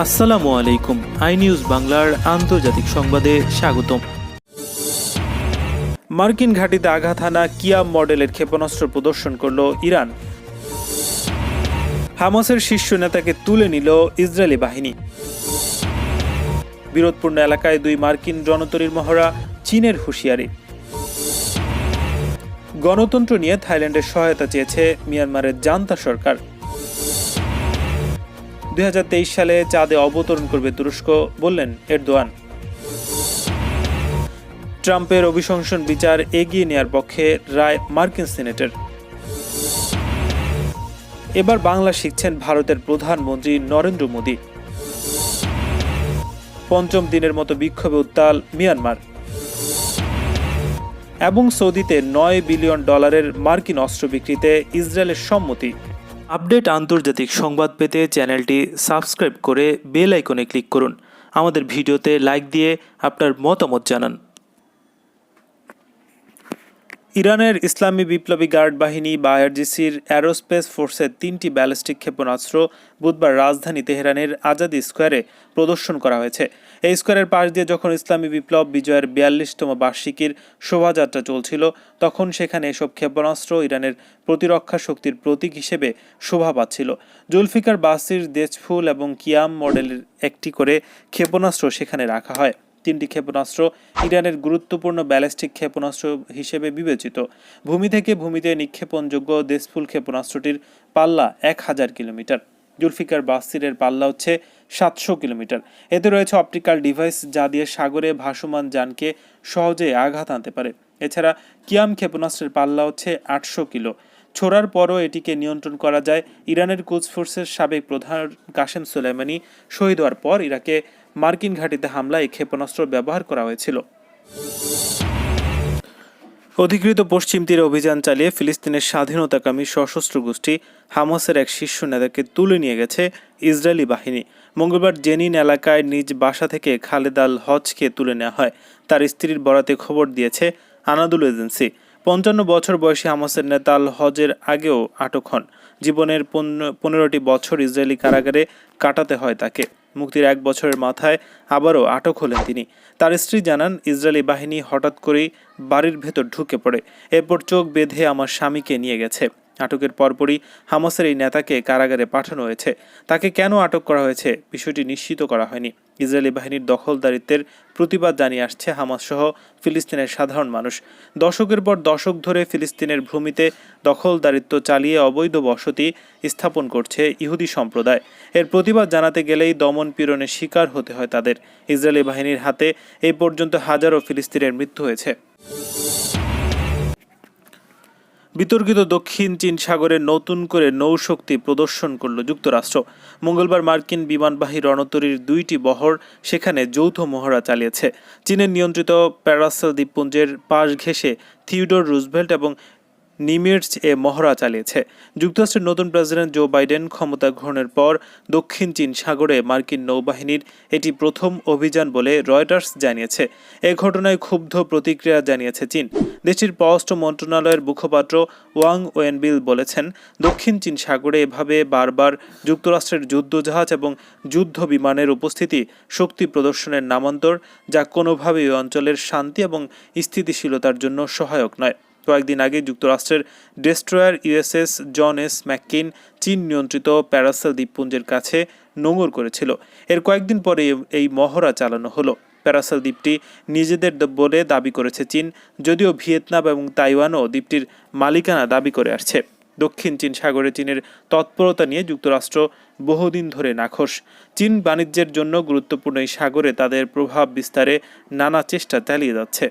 আসসালামু আলাইকুম। I news বাংলার আন্তর্জাতিক সংবাদে স্বাগতম। মার্কিন ঘাঁটিতে আঘাত হানা কিয়াম মডেলের ক্ষেপণাস্ত্র প্রদর্শন করল ইরান। হামাসের শীর্ষ নেতাকে তুলে নিল ইসরায়েলি বাহিনী। বিরোধপূর্ণ এলাকায় 2 মার্কিন রণতরীর মহড়া, চীনের হুঁশিয়ারি। গণতন্ত্র নিয়ে থাইল্যান্ডের সহায়তা চেয়েছে মিয়ানমারের জান্তা সরকার। 2023 সালে চাঁদে অবতরণ করবে তুরস্ক, বললেন এরদোয়ান। ট্রাম্পের অভিশংসন বিচার এগিয়ে নেয়ার পক্ষে রায় মার্কিন সিনেটের। এবার বাংলা শিখছেন ভারতের প্রধানমন্ত্রী নরেন্দ্র মোদী। 5ম দিনের মতো বিক্ষোভে উত্তাল মিয়ানমার। এবং সৌদিতে $9 বিলিয়ন মার্কিন অস্ত্র বিক্রিতে ইসরায়েলের সম্মতি। আপডেট আন্তর্জাতিক সংবাদ পেতে চ্যানেলটি সাবস্ক্রাইব করে বেল আইকনে ক্লিক করুন। আমাদের ভিডিওতে লাইক দিয়ে আপনার মতামত জানান। ইরানের ইসলামী বিপ্লবী গার্ড বাহিনী বা আইআরজিসির অ্যারোস্পেস ফোর্সের 3টি ব্যালিস্টিক ক্ষেপণাস্ত্র বুধবার রাজধানী তেহরানের আজাদি স্কোয়ারে প্রদর্শন করা হয়েছে। এই স্কোয়ারের পাশ দিয়ে যখন ইসলামী বিপ্লব বিজয়ের 42তম বার্ষিকীর শোভাযাত্রা চলছিল, তখন সেখানে এসব ক্ষেপণাস্ত্র ইরানের প্রতিরক্ষা শক্তির প্রতীক হিসেবে শোভা পাচ্ছিল। জুলফিকার বাসির দেজফুল এবং কিয়াম মডেলের একটি করে ক্ষেপণাস্ত্র সেখানে রাখা হয়। 3টি ক্ষেপণাস্ত্র ইরানের গুরুত্বপূর্ণ ব্যালিস্টিক ক্ষেপণাস্ত্র হিসেবে বিবেচিত। ভূমি থেকে ভূমিতে নিক্ষেপণযোগ্য দেজফুল ক্ষেপণাস্ত্রটির পাল্লা 1000 কিলোমিটার। জুলফিকার বাসিরের পাল্লা হচ্ছে 700 কিলোমিটার। এতে রয়েছে অপটিক্যাল ডিভাইস, যা দিয়ে সাগরে ভাসমান যানকে সহজে আঘাত আনতে পারে। এছাড়া কিয়াম ক্ষেপণাস্ত্রের পাল্লা হচ্ছে 800 কিলো। ছোড়ার পরও এটিকে নিয়ন্ত্রণ করা যায়। ইরানের কুদস ফোর্সের সাবেক প্রধান কাসেম সোলাইমানি শহীদ হওয়ার পর ইরাকে মার্কিন ঘাঁটিতে হামলায় ক্ষেপণাস্ত্র ব্যবহার করা হয়েছিল। অধিকৃত পশ্চিম তীরে অভিযান চালিয়ে ফিলিস্তিনের স্বাধীনতাকামী সশস্ত্র গোষ্ঠী হামাসের এক শীর্ষ নেতাকে তুলে নিয়ে গেছে ইসরায়েলি বাহিনী। মঙ্গলবার জেনিন এলাকায় নিজ বাসা থেকে খালেদ আল হজকে তুলে নেওয়া হয়। তার স্ত্রীর বরাতে খবর দিয়েছে আনাদুল এজেন্সি। 55 বছর বয়সী হামাসের নেতা আল হজের আগেও আটক হন। জীবনের 15টি বছর ইসরায়েলি কারাগারে কাটাতে হয় তাকে। মুক্তির 1 বছরের মাথায় আবারও আটক হলেন তিনি। তার স্ত্রী জানান, ইসরায়েলি বাহিনী হঠাৎ করেই বাড়ির ভেতর ঢুকে পড়ে। এরপর চোখ বেঁধে আমার স্বামীকে নিয়ে গেছে। আটকের পরপরই হামাসের এই নেতাকে কারাগারে পাঠানো হয়েছে। তাকে কেন আটক করা হয়েছে বিষয়টি নিশ্চিত করা হয়নি। ইসরায়েলি বাহিনীর দখলদারিত্বের প্রতিবাদ জানিয়ে আসছে হামাস সহ ফিলিস্তিনের সাধারণ মানুষ। দশকের পর দশক ধরে ফিলিস্তিনের ভূমিতে দখলদারিত্ব চালিয়ে অবৈধ বসতি স্থাপন করছে ইহুদি সম্প্রদায়। এর প্রতিবাদ জানাতে গেলেই দমন পীড়নের শিকার হতে হয় তাদের। ইসরায়েলি বাহিনীর হাতে এই পর্যন্ত হাজারো ফিলিস্তিনের মৃত্যু হয়েছে। বিতর্কিত দক্ষিণ চীন সাগরে নতুন করে নৌশক্তি প্রদর্শন করল যুক্তরাষ্ট্র। মঙ্গলবার মার্কিন বিমানবাহী রণতরীর 2টি বহর সেখানে যৌথ মহড়া চালিয়েছে। চীনের নিয়ন্ত্রিত প্যারাসেল দ্বীপপুঞ্জের পাশ ঘেঁষে থিওডোর রুজভেল্ট এবং নিমিটজ এ মহড়া চালিয়েছে। যুক্তরাষ্ট্রের নতুন প্রেসিডেন্ট জো বাইডেন ক্ষমতা গ্রহণের পর দক্ষিণ চীন সাগরে মার্কিন নৌবাহিনীর এটি প্রথম অভিযান বলে রয়টার্স জানিয়েছে। এ ঘটনায় ক্ষুব্ধ প্রতিক্রিয়া জানিয়েছে চীন। দেশটির পররাষ্ট্র মন্ত্রণালয়ের মুখপাত্র ওয়াং ওয়েনবিল বলেছেন, দক্ষিণ চীন সাগরে এভাবে বারবার যুক্তরাষ্ট্রের যুদ্ধজাহাজ এবং যুদ্ধ বিমানের উপস্থিতি শক্তি প্রদর্শনের নামান্তর, যা কোনোভাবেই ওই অঞ্চলের শান্তি এবং স্থিতিশীলতার জন্য সহায়ক নয়। কয়েকদিন আগে যুক্তরাষ্ট্রের ডেস্ট্রয়ার ইউএসএস জন এস ম্যাককিন চীন নিয়ন্ত্রিত প্যারাসেল দ্বীপপুঞ্জের কাছে নোঙর করেছিল। এর কয়েকদিন পরে এই মহড়া চালানো হলো। প্যারাসেল দ্বীপটি নিজেদের বলে দাবি করেছে চীন, যদিও ভিয়েতনাম এবং তাইওয়ানও দ্বীপটির মালিকানা দাবি করে আসছে। দক্ষিণ চীন সাগরে চীনের তৎপরতা নিয়ে যুক্তরাষ্ট্র বহুদিন ধরে নাখোশ। চীন বাণিজ্যের জন্য গুরুত্বপূর্ণ এই সাগরে তাদের প্রভাব বিস্তারে নানা চেষ্টা চালিয়ে যাচ্ছে।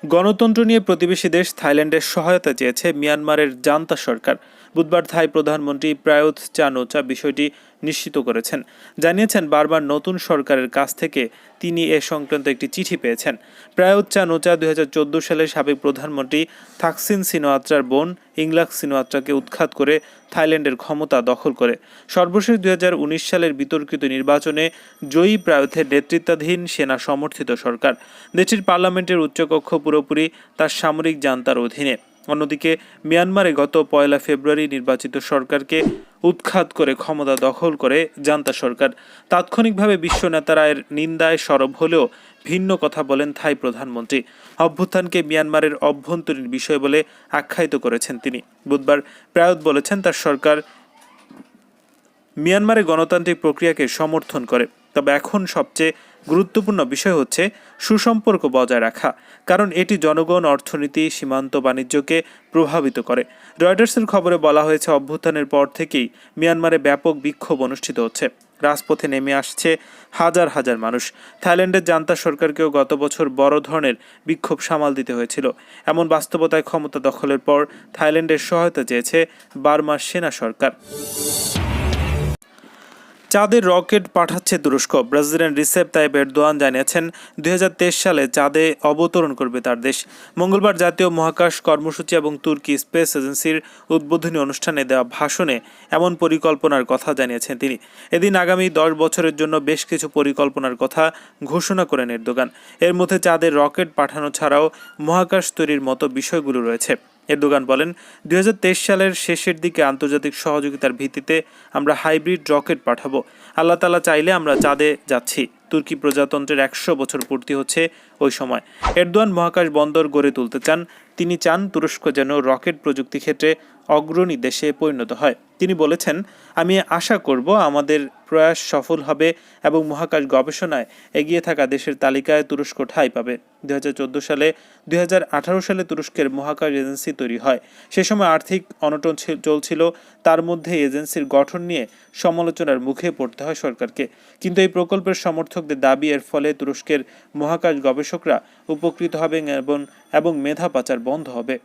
গণতন্ত্র নিয়ে প্রতিবেশী দেশ থাইল্যান্ডের সহায়তা চেয়েছে মিয়ানমারের জান্তা সরকার। বুধবার থাই প্রধানমন্ত্রী প্রায়ুথ চান-ও-চা বিষয়টি নিশ্চিত করেছেন। জানিয়েছেন, বারবার নতুন সরকারের কাছ থেকে তিনি এ সংক্রান্ত একটি চিঠি পেয়েছেন। প্রায়ুথ চান-ও-চা 2014 সালে সাবেক প্রধানমন্ত্রী থাকসিন সিনোয়াত্রার বোন ইংলাক সিনোয়াত্রাকে উৎখাত করে থাইল্যান্ডের ক্ষমতা দখল করে। সর্বশেষ 2019 সালের বিতর্কিত নির্বাচনে জয়ী প্রায়ুথের নেতৃত্বাধীন সেনা সমর্থিত সরকার। দেশটির পার্লামেন্টের উচ্চকক্ষ পুরোপুরি তার সামরিক জান্তার অধীনে। অন্যদিকে মিয়ানমারে গত 1 ফেব্রুয়ারি নির্বাচিত সরকারকে উৎখাত করে ক্ষমতা দখল করে জান্তা সরকার। তাৎক্ষণিকভাবে বিশ্ব নেতারা এর নিন্দায় সরব হলেও ভিন্ন কথা বলেন থাই প্রধানমন্ত্রী। অভ্যুত্থানকে মিয়ানমারের অভ্যন্তরীণ বিষয় বলে আখ্যায়িত করেছেন তিনি। বুধবার প্রায়ত বলেছেন তার সরকার মিয়ানমারে গণতান্ত্রিক প্রক্রিয়াকে সমর্থন করে, তবে এখন সবচেয়ে গুরুত্বপূর্ণ বিষয় হচ্ছে সুসম্পর্ক বজায় রাখা, কারণ এটি জনগণ, অর্থনীতি, সীমান্ত বাণিজ্যকে প্রভাবিত করে। রয়টার্সের খবরে বলা হয়েছে অভ্যুত্থানের পর থেকেই মিয়ানমারে ব্যাপক বিক্ষোভ অনুষ্ঠিত হচ্ছে। রাজপথে নেমে আসছে হাজার হাজার মানুষ। থাইল্যান্ডের জান্তা সরকারকেও গত বছর বড় ধরনের বিক্ষোভ সামাল দিতে হয়েছিল। এমন বাস্তবতায় ক্ষমতা দখলের পর থাইল্যান্ডের সহায়তা চেয়েছে বার্মার সেনা সরকার। চাঁদে রকেট পাঠাচ্ছে তুরস্ক। প্রেসিডেন্ট রিসেপ তাইপ এরদোয়ান জানিয়েছেন 2023 সালে চাঁদে অবতরণ করবে তার দেশ। মঙ্গলবার জাতীয় মহাকাশ কর্মসূচি এবং তুর্কি স্পেস এজেন্সির উদ্বোধনী অনুষ্ঠানে দেওয়া ভাষণে এমন পরিকল্পনার কথা জানিয়েছেন তিনি। এদিন আগামী 10 বছরের জন্য বেশ কিছু পরিকল্পনার কথা ঘোষণা করেন এরদোগান। এর মধ্যে চাঁদে রকেট পাঠানো ছাড়াও মহাকাশ তৈরির মতো বিষয়গুলো রয়েছে। এরদোগান বলেন, 2023 সালের শেষের দিকে আন্তর্জাতিক সহযোগিতার ভিত্তিতে আমরা হাইব্রিড রকেট পাঠাবো। আল্লাহ তাআলা চাইলে আমরা চাঁদে যাচ্ছি। তুর্কি প্রজাতন্ত্রের 100 বছর পূর্তি হচ্ছে ওই সময়। এরদোয়ান মহাকাশ বন্দর গড়ে তুলতে চান। তিনি চান তুরস্ক যেন রকেট প্রযুক্তি ক্ষেত্রে অগ্রণী দেশে পরিণত হয়। তিনি বলেছেন, আমি আশা করব আমাদের প্রয়াস সফল হবে এবং মহাকাশ গবেষণায় এগিয়ে থাকা দেশের তালিকায় তুরস্ক ঠাঁই পাবে। 2014 সালে 2018 সালে তুরস্কের মহাকাশ এজেন্সি তৈরি হয়। সে সময় আর্থিক অনটন চলছিল, তার মধ্যে এজেন্সির গঠন নিয়ে সমালোচনার মুখে পড়তে হয় সরকারকে। কিন্তু এই প্রকল্পের সমর্থকদের দাবি, এর ফলে তুরস্কের মহাকাশ গবেষকরা উপকৃত হবেন এবং মেধা পাচার বন্ধ হবে।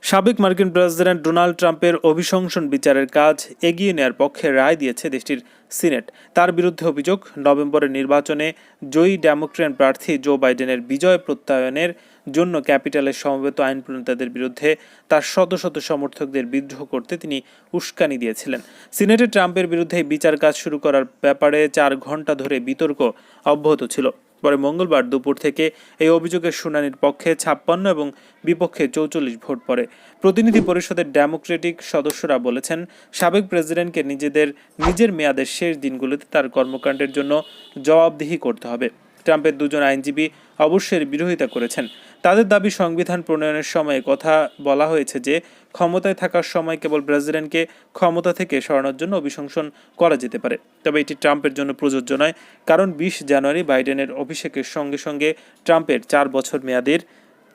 সাবেক মার্কিন প্রেসিডেন্ট ডোনাল্ড ট্রাম্পের অভিশংসন বিচারের কাজ এগিয়ে নেয়ার পক্ষে রায় দিয়েছে দেশটির সিনেট। তার বিরুদ্ধে অভিযোগ, নভেম্বরের নির্বাচনে জয়ী ডেমোক্র্যাট প্রার্থী জো বাইডেনের বিজয় প্রত্যয়নের জন্য ক্যাপিটালে সমবেত আইন প্রণেতাদের বিরুদ্ধে তার শত শত সমর্থকদের বিদ্রোহ করতে তিনি উস্কানি দিয়েছিলেন। সিনেটে ট্রাম্পের বিরুদ্ধে বিচার কাজ শুরু করার ব্যাপারে 4 ঘন্টা ধরে বিতর্ক অব্যাহত ছিল। পরে মঙ্গলবার দুপুর থেকে এই অভিযোগের শুনানির পক্ষে 56 এবং বিপক্ষে 44 ভোট পড়ে। প্রতিনিধি পরিষদের ডেমোক্রেটিক সদস্যরা বলেছেন, সাবেক প্রেসিডেন্টকে নিজের মেয়াদের শেষ দিনগুলোতে তার কর্মকাণ্ডের জন্য জবাবদিহি করতে হবে। ট্রাম্পের 2 জন আইনজীবী অবশ্যই বিরোধিতা করেছেন। তাদের দাবি, সংবিধান প্রণয়নের সময় কথা বলা হয়েছে যে ক্ষমতায় থাকার সময় কেবল প্রেসিডেন্টকে ক্ষমতা থেকে সরানোর জন্য অভিশংসন করা যেতে পারে। তবে এটি ট্রাম্পের জন্য প্রযোজ্য নয়, কারণ 20 জানুয়ারি বাইডেনের অভিষেকের সঙ্গে সঙ্গে ট্রাম্পের 4 বছর মেয়াদের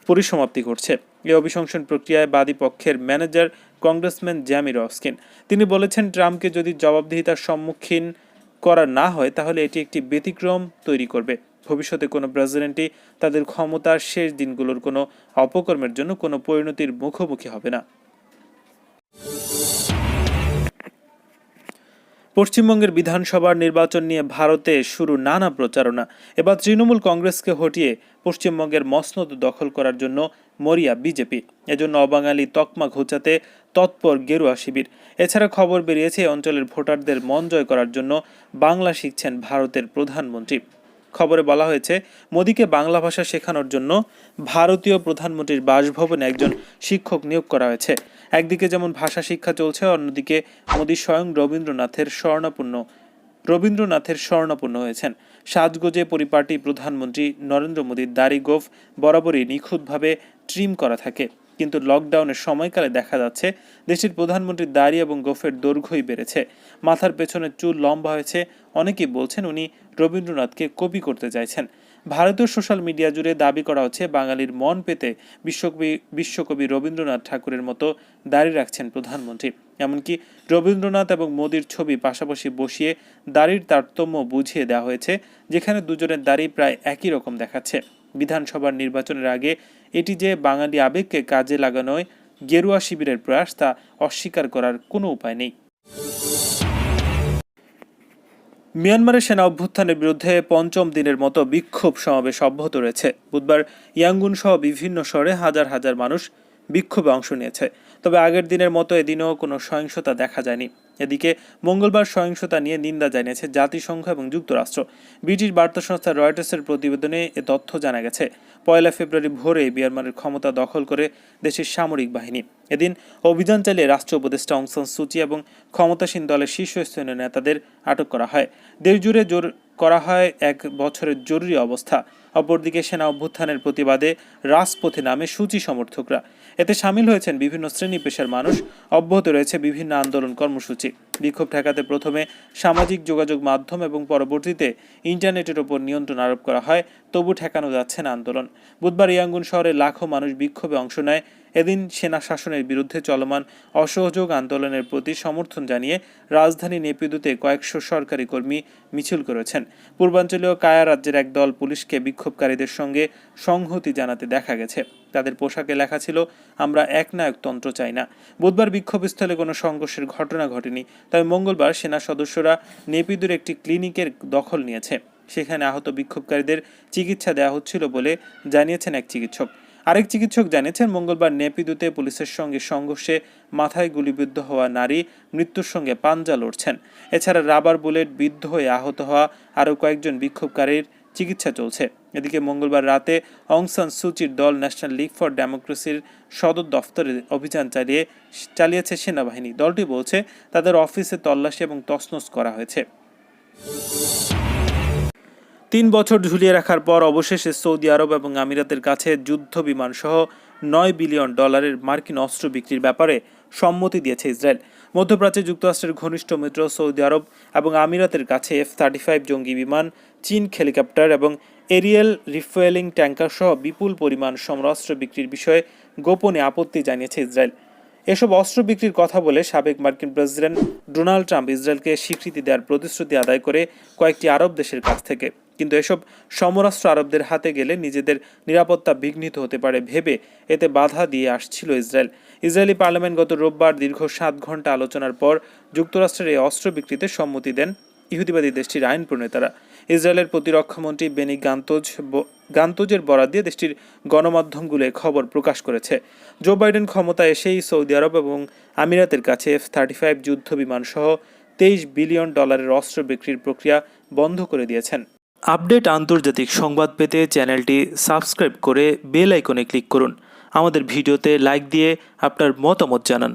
পরিসমাপ্তি ঘটছে। এই অভিশংসন প্রক্রিয়ায় বাদী পক্ষের ম্যানেজার কংগ্রেসম্যান জ্যামি রস্কিন। তিনি বলেছেন, ট্রাম্পকে যদি জবাবদিহিতার সম্মুখীন করা না হয় তাহলে এটি একটি ব্যতিক্রম তৈরি করবে। ভবিষ্যতে কোনো প্রেসিডেন্টই তাদের ক্ষমতার শেষ দিনগুলোর কোনো অপকর্মের জন্য কোনো পরিণতির মুখোমুখি হবে না। পশ্চিমবঙ্গের বিধানসভার নির্বাচন নিয়ে ভারতে শুরু নানা প্রচারণা। এবার তৃণমূল কংগ্রেসকে হটিয়ে পশ্চিমবঙ্গের মসনদ দখল করার জন্য মরিয়া বিজেপি। এজন্য অবাঙালি তকমা ঘোচাতে তৎপর গেরুয়া শিবির। এছাড়া খবর বেরিয়েছে এই অঞ্চলের ভোটারদের মন জয় করার জন্য বাংলা শিখছেন ভারতের প্রধানমন্ত্রী। খবরে বলা হয়েছে, মোদীকে বাংলা ভাষা শেখানোর জন্য ভারতীয় প্রধানমন্ত্রীর বাসভবনে একজন শিক্ষক নিয়োগ করা হয়েছে। একদিকে যেমন ভাষা শিক্ষা চলছে, অন্যদিকে মোদী স্বয়ং রবীন্দ্রনাথের স্বর্ণাপন্ন হয়েছেন। সাজগোজে পরিপাটি প্রধানমন্ত্রী নরেন্দ্র মোদীর দাড়ি গোঁফ বরাবরই নিখুঁতভাবে ট্রিম করা থাকে, কিন্তু লকডাউনের সময়কালে দেখা যাচ্ছে দেশটির প্রধানমন্ত্রীর দাড়ি এবং গোঁফের দৈর্ঘ্যই বেড়েছে। মাথার পেছনে চুল লম্বা হয়েছে। অনেকেই বলছেন উনি রবীন্দ্রনাথকে কপি করতে চাইছেন। ভারতীয় সোশ্যাল মিডিয়া জুড়ে দাবি করা হচ্ছে, বাঙালির মন পেতে বিশ্বকবি রবীন্দ্রনাথ ঠাকুরের মতো দাড়ি রাখছেন প্রধানমন্ত্রী। এমনকি রবীন্দ্রনাথ এবং মোদীর ছবি পাশাপাশি বসিয়ে দাড়ির তারতম্য বুঝিয়ে দেওয়া হয়েছে, যেখানে দুজনের দাড়ি প্রায় একই রকম দেখাচ্ছে। বিধানসভার নির্বাচনের আগে এটি যে বাঙালি আবেগকে কাজে লাগানোয় গেরুয়া শিবিরের প্রয়াস, তা অস্বীকার করার কোনো উপায় নেই। মিয়ানমারের সেনা অভ্যুত্থানের বিরুদ্ধে 5ম দিনের মতো বিক্ষোভ সমাবেশ অব্যাহত রয়েছে। বুধবার ইয়াঙ্গুন সহ বিভিন্ন শহরে হাজার হাজার মানুষ বিক্ষোভে অংশ নিয়েছে। তবে আগের দিনের মতো এদিনেও কোনো সহিংসতা দেখা যায়নি। এদিকে মঙ্গলবার সহিংসতা নিয়ে নিন্দা জানিয়েছে জাতিসংঘ এবং যুক্তরাষ্ট্র। ব্রিটিশ বার্তা সংস্থা রয়টার্সের প্রতিবেদনে এ তথ্য জানা গেছে। 1 ফেব্রুয়ারি ভোরে মিয়ানমারের ক্ষমতা দখল করে দেশের সামরিক বাহিনী। এদিন অভিযান চালিয়ে রাষ্ট্র উপদেষ্টা অং সান সু চি এবং ক্ষমতাসীন দলের শীর্ষস্থানীয় নেতাদের আটক করা হয়। দেশ জুড়ে করা হয় 1 বছরের জরুরি অবস্থা। অপরদিকে সেনা অভ্যুত্থানের প্রতিবাদে রাজপথে নামে সূচি সমর্থকরা। এতে সামিল হয়েছেন বিভিন্ন শ্রেণী পেশার মানুষ। অব্যাহত রয়েছে বিভিন্ন আন্দোলন কর্মসূচি। বিক্ষোভ ঠেকাতে প্রথমে সামাজিক যোগাযোগ মাধ্যম এবং পরবর্তীতে ইন্টারনেটের ওপর নিয়ন্ত্রণ আরোপ করা হয়, তবু ঠেকানো যাচ্ছে না আন্দোলন। বুধবার ইয়াঙ্গুন শহরে লাখো মানুষ বিক্ষোভে অংশ নেয়। এদিন সেনা শাসনের বিরুদ্ধে চলমান অসহযোগ আন্দোলনের প্রতি সমর্থন জানিয়ে রাজধানী নেপিদোতে কয়েকশো সরকারি কর্মী মিছিল করেছেন। পূর্বাঞ্চলীয় কায়া রাজ্যের এক দল পুলিশকে বিক্ষোভকারীদের সঙ্গে সংহতি জানাতে দেখা গেছে। তাদের পোশাকে লেখা ছিল, আমরা একনায়কতন্ত্র চাই না। বুধবার বিক্ষোভস্থলে কোনো সংঘর্ষের ঘটনা ঘটেনি, তবে মঙ্গলবার সেনা সদস্যরা নেপিদোর একটি ক্লিনিকের দখল নিয়েছে। সেখানে আহত বিক্ষোভকারীদের চিকিৎসা দেওয়া হচ্ছিল বলে জানিয়েছেন এক চিকিৎসক। আরেক চিকিৎসক জানিয়েছেন, মঙ্গলবার নেপিদোতে পুলিশের সঙ্গে সংঘর্ষে মাথায় গুলিবিদ্ধ হওয়া নারী মৃত্যুর সঙ্গে পাঞ্জা লড়ছেন। এছাড়া রাবার বুলেট বিদ্ধ হয়ে আহত হওয়া আরও কয়েকজন বিক্ষোভকারীর চিকিৎসা চলছে। এদিকে মঙ্গলবার রাতে অং সান সু চির দল ন্যাশনাল লিগ ফর ডেমোক্রেসির সদর দফতরে অভিযান চালিয়েছে সেনাবাহিনী। দলটি বলছে, তাদের অফিসে তল্লাশি এবং তছনছ করা হয়েছে। 3 বছর ঝুলিয়ে রাখার পর অবশেষে সৌদি আরব এবং আমিরাতের কাছে যুদ্ধ বিমান সহ $9 বিলিয়ন মার্কিন অস্ত্র বিক্রির ব্যাপারে সম্মতি দিয়েছে ইসরায়েল। মধ্যপ্রাচ্যে যুক্তরাষ্ট্রের ঘনিষ্ঠ মিত্র সৌদি আরব এবং আমিরাতের কাছে F-35 জঙ্গি বিমান, চীন হেলিকপ্টার এবং এরিয়েল রিফুয়েলিং ট্যাঙ্কার সহ বিপুল পরিমাণ সমরাস্ত্র বিক্রির বিষয়ে গোপনে আপত্তি জানিয়েছে ইসরায়েল। এসব অস্ত্র বিক্রির কথা বলে সাবেক মার্কিন প্রেসিডেন্ট ডোনাল্ড ট্রাম্প ইসরায়েলকে স্বীকৃতি দেওয়ার প্রতিশ্রুতি আদায় করে কয়েকটি আরব দেশের কাছ থেকে। কিন্তু এসব সমরাস্ত্র আরবদের হাতে গেলে নিজেদের নিরাপত্তা বিঘ্নিত হতে পারে ভেবে এতে বাধা দিয়ে আসছিল ইসরায়েল। ইসরায়েলি পার্লামেন্ট গত রোববার দীর্ঘ 7 ঘন্টা আলোচনার পর যুক্তরাষ্ট্রের এই অস্ত্র বিক্রিতে সম্মতি দেন ইহুদিবাদী দেশটির আইন প্রণেতারা। ইসরায়েলের প্রতিরক্ষামন্ত্রী বেনি গান্তোজের বরাত দিয়ে দেশটির গণমাধ্যমগুলো খবর প্রকাশ করেছে। জো বাইডেন ক্ষমতায় এসেই সৌদি আরব এবং আমিরাতের কাছে F-35 যুদ্ধ বিমান সহ $23 বিলিয়ন অস্ত্র বিক্রির প্রক্রিয়া বন্ধ করে দিয়েছেন। আপডেট আন্তর্জাতিক সংবাদ পেতে চ্যানেলটি সাবস্ক্রাইব করে বেল আইকনে ক্লিক করুন। আমাদের ভিডিওতে লাইক দিয়ে আপনার মতামত জানান।